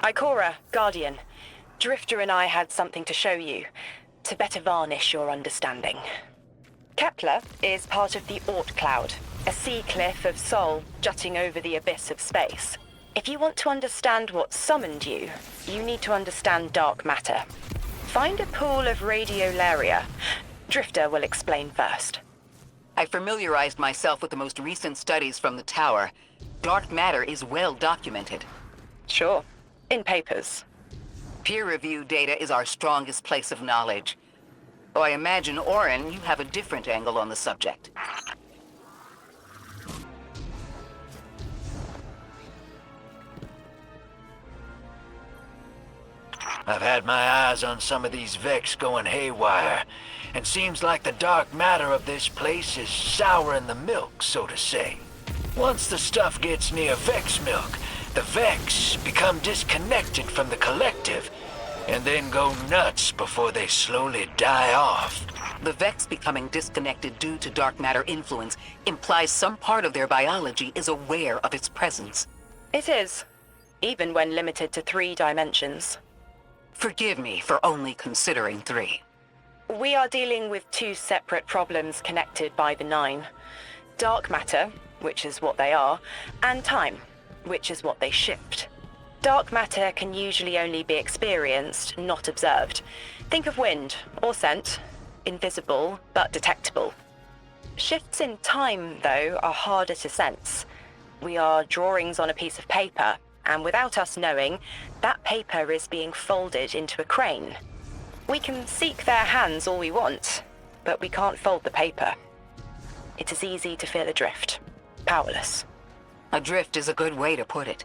Ikora, Guardian. Drifter and I had something to show you, to better varnish your understanding. Kepler is part of the Oort Cloud, a sea cliff of Sol jutting over the abyss of space. If you want to understand what summoned you, you need to understand dark matter. Find a pool of radiolaria. Drifter will explain first. I familiarized myself with the most recent studies from the tower. Dark matter is well documented. Sure. In papers. Peer-reviewed data is our strongest place of knowledge. Though I imagine, Orin, you have a different angle on the subject. I've had my eyes on some of these Vex going haywire, and seems like the dark matter of this place is souring the milk, so to say. Once the stuff gets near Vex milk, the Vex become disconnected from the collective, and then go nuts before they slowly die off. The Vex becoming disconnected due to dark matter influence implies some part of their biology is aware of its presence. It is, even when limited to 3 dimensions. Forgive me for only considering 3. We are dealing with 2 separate problems connected by the 9. Dark matter, which is what they are, and time, which is what they shift. Dark matter can usually only be experienced, not observed. Think of wind, or scent. Invisible, but detectable. Shifts in time, though, are harder to sense. We are drawings on a piece of paper, and without us knowing, that paper is being folded into a crane. We can seek their hands all we want, but we can't fold the paper. It is easy to feel adrift, powerless. Adrift is a good way to put it.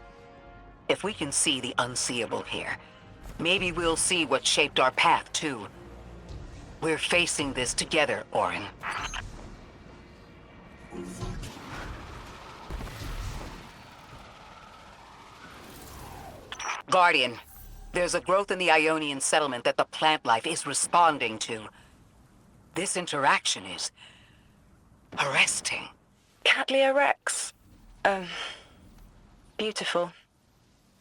If we can see the unseeable here, maybe we'll see what shaped our path, too. We're facing this together, Orin. Guardian, there's a growth in the Ionian settlement that the plant life is responding to. This interaction is arresting. Cattleya Rex. Beautiful.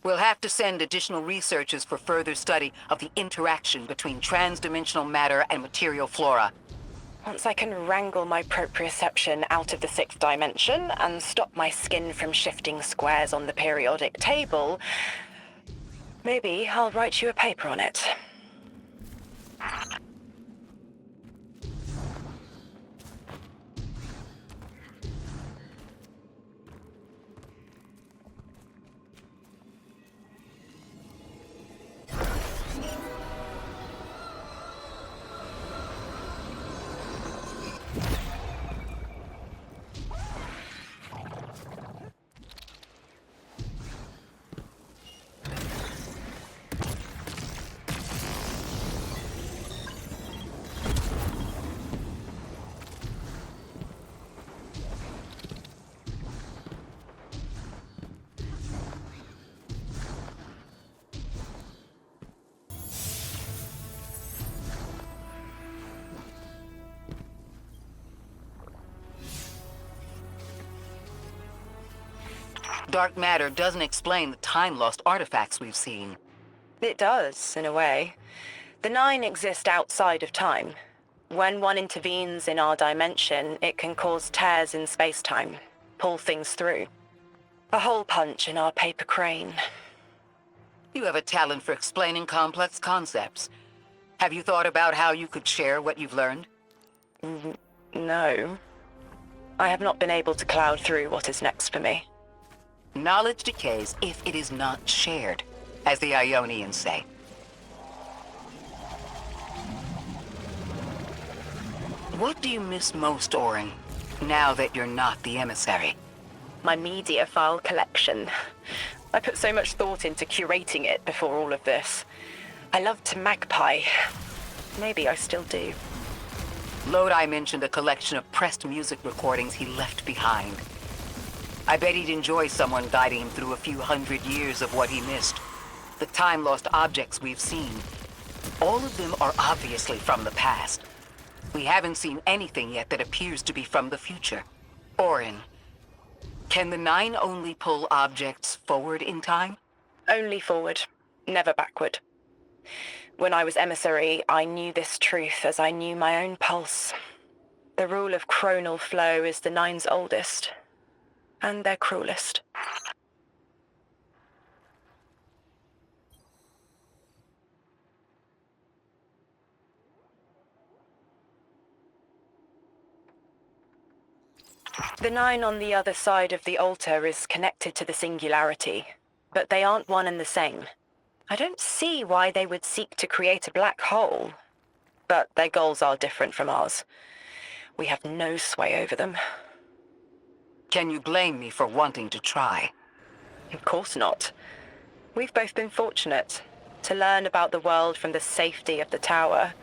We'll have to send additional researchers for further study of the interaction between transdimensional matter and material flora. Once I can wrangle my proprioception out of the 6th dimension and stop my skin from shifting squares on the periodic table, maybe I'll write you a paper on it. Dark matter doesn't explain the time-lost artifacts we've seen. It does, in a way. The 9 exist outside of time. When one intervenes in our dimension, it can cause tears in space-time, pull things through. A hole punch in our paper crane. You have a talent for explaining complex concepts. Have you thought about how you could share what you've learned? No. I have not been able to cloud through what is next for me. Knowledge decays if it is not shared, as the Ionians say. What do you miss most, Orin, now that you're not the emissary? My media file collection. I put so much thought into curating it before all of this. I loved to magpie. Maybe I still do. Lodi mentioned a collection of pressed music recordings he left behind. I bet he'd enjoy someone guiding him through a few hundred years of what he missed. The time-lost objects we've seen, all of them are obviously from the past. We haven't seen anything yet that appears to be from the future. Orin, can the 9 only pull objects forward in time? Only forward. never backward. When I was emissary, I knew this truth as I knew my own pulse. The rule of chronal flow is the Nine's oldest, and their cruelest. The Nine on the other side of the altar is connected to the singularity, but they aren't one and the same. I don't see why they would seek to create a black hole, but their goals are different from ours. We have no sway over them. Can you blame me for wanting to try? Of course not. We've both been fortunate to learn about the world from the safety of the tower,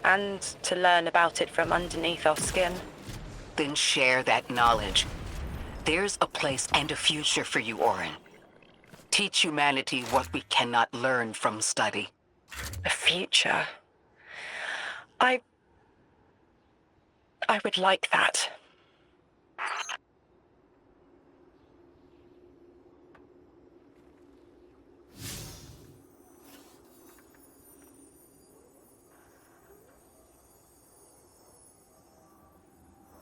and to learn about it from underneath our skin. Then share that knowledge. There's a place and a future for you, Orin. Teach humanity what we cannot learn from study. A future. I would like that.